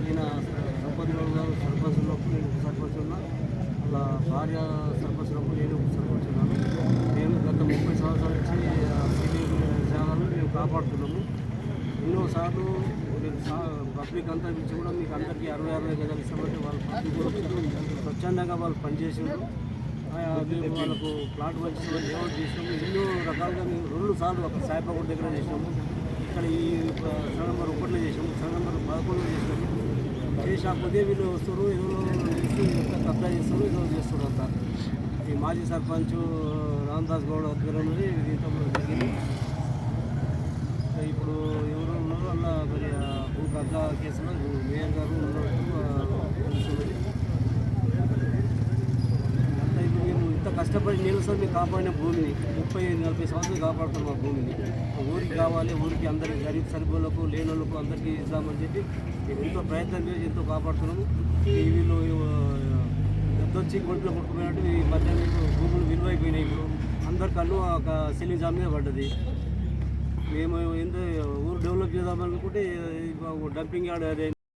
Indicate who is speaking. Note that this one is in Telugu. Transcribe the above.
Speaker 1: ఈయన దంపతులు గారు సర్పంచ్ ఉన్నప్పుడు నేను సర్పంచ్ ఉన్నా, అలా భార్య సర్పంచ్ ఉన్నప్పుడు నేను సర్పంచ్ ఉన్నాను. మేము గత 30 సంవత్సరాల నుంచి సీనియర్ జాగాలను మేము కాపాడుతున్నాము. ఎన్నోసార్లు పబ్లిక్ అంతా నుంచి కూడా మీకు అందరికీ 60 గజాలు ఇస్తామంటే వాళ్ళు పబ్లిక్ కూడా స్వచ్ఛందంగా వాళ్ళు పనిచేసారు. మేము వాళ్ళకు ప్లాట్ పంచాము, లేఅవుట్ చేసినాము. ఎన్నో రకాలుగా మేము 2 సార్లు ఒక సాయిబాబా దగ్గర చేసినాము. ఇక్కడ ఈ సర్వే నెంబర్ 1లో చేసాము, సర్వే నెంబర్ 11లో చేసినాము. చేసి ఆ కొద్దిగా వీళ్ళు వస్తారు, ఏదో చేస్తూ కబ్జా చేస్తారు, ఏదో చేస్తారు అంతా. ఈ మాజీ సర్పంచ్ రామదాస్ గౌడ్ ఆధ్వర్యంలో దీంతో జరిగింది. ఇప్పుడు ఎవరు ఉన్నారో అలా మరి భూ కబ్జా కేసులో మేయర్ గారు తెలుస్తున్నది. అంతా ఇప్పుడు మేము ఇంత కష్టపడి నిలుస్తాం, మేము కాపాడిన భూమిని 30-40 సంవత్సరాలు కాపాడుతున్నాం. మా భూమిని ఊరికి కావాలి, ఊరికి అందరికి గరీబ్ సరిపోలకు లేని వాళ్ళకు అందరికీ ఇద్దామని చెప్పి మేము ఎంతో ప్రయత్నం చేసి ఎంతో కాపాడుతున్నాము. వీళ్ళు ఎద్దొచ్చి గొంతులో కొట్టుకుపోయినట్టు ఈ మధ్య భూములు విలువైపోయినాయి. ఇప్పుడు అందరి కన్ను ఒక సీలింగ్ జామ్ మీద పడ్డది. మేము ఎంత ఊరు డెవలప్ చేద్దామనుకుంటే డంపింగ్ యార్డ్